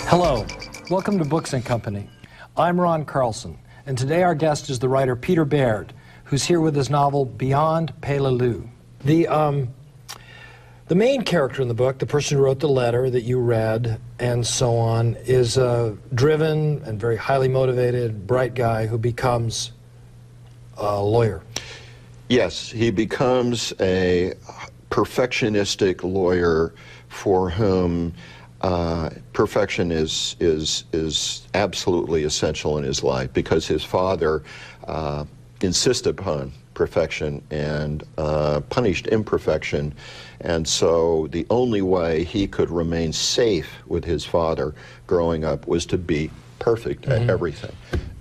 Hello, welcome to Books and Company. I'm Ron Carlson, and today our guest is the writer Peter Baird, who's here with his novel Beyond Peleliu. The main character in the book, the person who wrote the letter that you read and so on, is a driven and very highly motivated, bright guy who becomes a lawyer. Yes, he becomes a perfectionistic lawyer for whom perfection is absolutely essential in his life, because his father insisted upon perfection and punished imperfection, and so the only way he could remain safe with his father growing up was to be perfect at everything,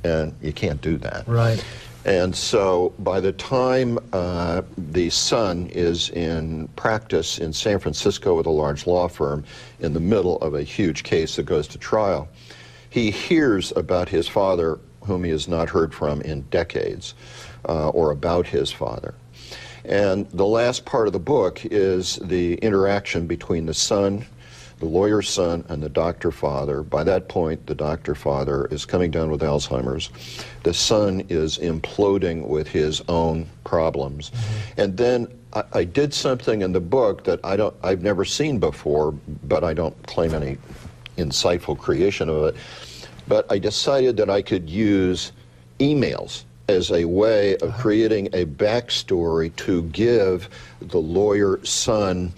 and you can't do that. Right. And so by the time the son is in practice in San Francisco with a large law firm in the middle of a huge case that goes to trial, he hears about his father, whom he has not heard from in decades, or about his father. And the last part of the book is the interaction between the son, the lawyer's son, and the doctor father. By that point, the doctor father is coming down with Alzheimer's. The son is imploding with his own problems. And then I did something in the book that I've never seen before, but I don't claim any insightful creation of it. But I decided that I could use emails as a way of creating a backstory to give the lawyer son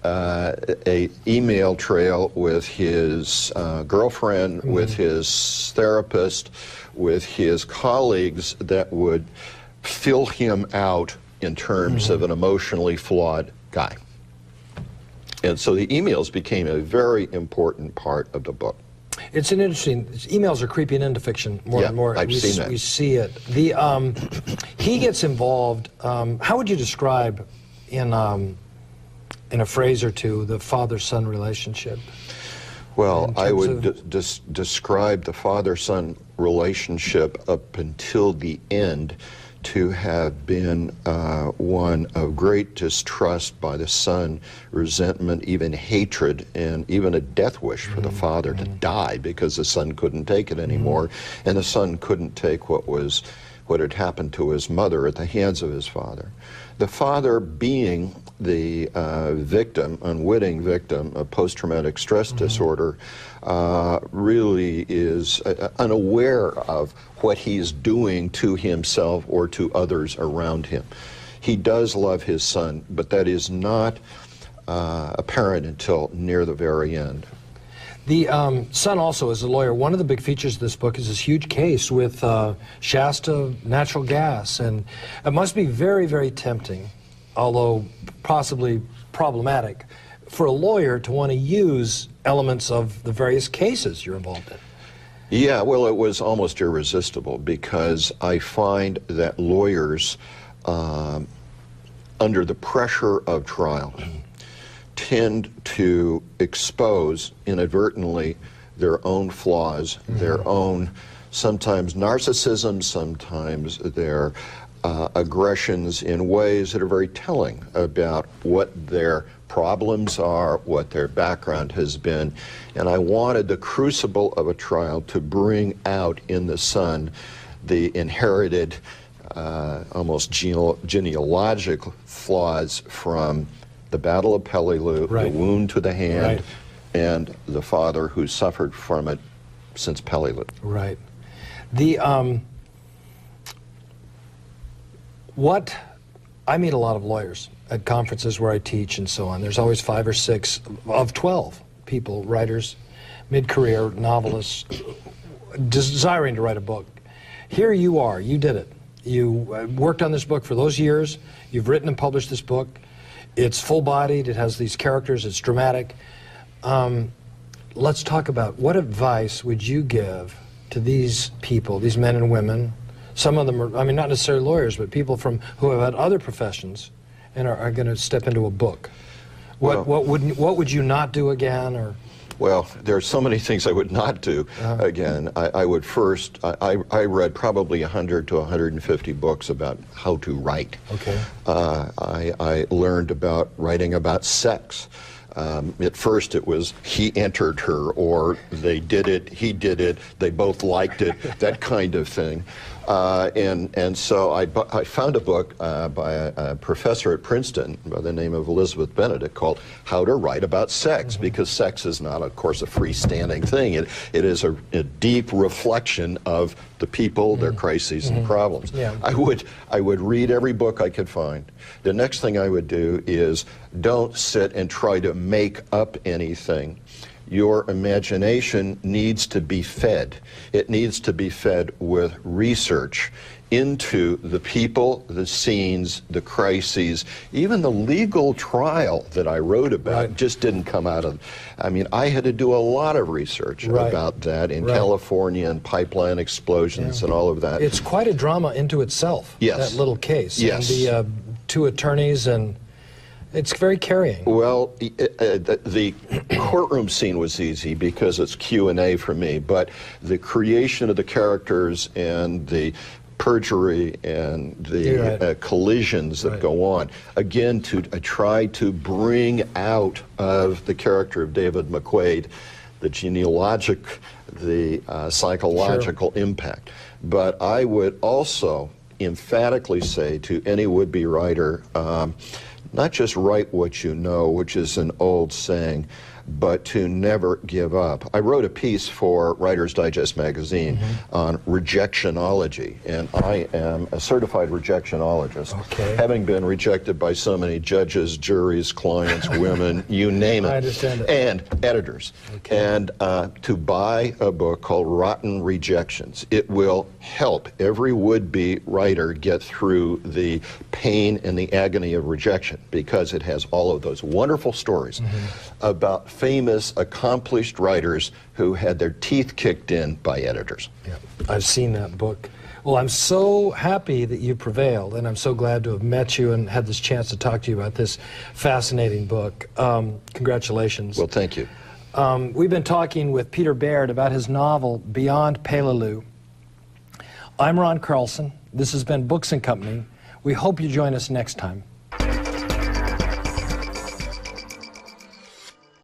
a email trail with his girlfriend, with his therapist, with his colleagues that would fill him out in terms of an emotionally flawed guy. And so the emails became a very important part of the book. It's an interesting, emails are creeping into fiction more and more. I've seen that. We see it. He gets involved, how would you describe in a phrase or two the father-son relationship? Well, I would describe the father-son relationship up until the end to have been one of great distrust by the son, resentment, even hatred, and even a death wish for the father to die because the son couldn't take it anymore, and the son couldn't take what had happened to his mother at the hands of his father. The father, being the victim, unwitting victim of post-traumatic stress disorder, really is unaware of what he's doing to himself or to others around him. He does love his son, but that is not apparent until near the very end. The son also is a lawyer. One of the big features of this book is this huge case with Shasta natural gas, and it must be very, very tempting, although possibly problematic, for a lawyer to want to use elements of the various cases you're involved in. Yeah, well, it was almost irresistible, because I find that lawyers, under the pressure of trial, tend to expose inadvertently their own flaws, their own sometimes narcissism, sometimes their aggressions in ways that are very telling about what their problems are, what their background has been. And I wanted the crucible of a trial to bring out in the son the inherited, almost genealogical flaws from the Battle of Peleliu, the wound to the hand, and the father who suffered from it since Peleliu. Right. I meet a lot of lawyers at conferences where I teach and so on. There's always 5 or 6 of 12 people, writers, mid-career novelists, desiring to write a book. Here you are, you did it. You worked on this book for those years, you've written and published this book. It's full-bodied, it has these characters, it's dramatic. Let's talk about, what advice would you give to these people, these men and women? Some of them are, I mean, not necessarily lawyers, but people who have had other professions and are going to step into a book. What would you not do again? Or Well, there are so many things I would not do again. I would first, I read probably 100 to 150 books about how to write. Okay. I learned about writing about sex. At first it was he entered her, or they did it, he did it, they both liked it, that kind of thing. And so I found a book by a professor at Princeton by the name of Elizabeth Benedict called How to Write About Sex, because sex is not, of course, a freestanding thing. It is a deep reflection of the people, their crises and problems. Yeah. I would read every book I could find. The next thing I would do is don't sit and try to make up anything. Your imagination needs to be fed. It needs to be fed with research into the people, the scenes, the crises. Even the legal trial that I wrote about just didn't come out of. I mean, I had to do a lot of research about that in California and pipeline explosions and all of that. It's quite a drama into itself, that little case. Yes. And the two attorneys, and it's very carrying. Well, the courtroom scene was easy because it's Q&A for me, but the creation of the characters and the perjury and the collisions that go on, again, to try to bring out of the character of David McQuaid the genealogic, the psychological impact. But I would also emphatically say to any would-be writer, not just write what you know, which is an old saying, but to never give up. I wrote a piece for Writer's Digest magazine on rejectionology, and I am a certified rejectionologist, having been rejected by so many judges, juries, clients, women, you name it, I understand it. and editors. And to buy a book called Rotten Rejections, it will help every would-be writer get through the pain and the agony of rejection, because it has all of those wonderful stories about famous, accomplished writers who had their teeth kicked in by editors. Yeah, I've seen that book. Well, I'm so happy that you prevailed, and I'm so glad to have met you and had this chance to talk to you about this fascinating book. Congratulations. Well, thank you. We've been talking with Peter Baird about his novel, Beyond Peleliu. I'm Ron Carlson. This has been Books and Company. We hope you join us next time.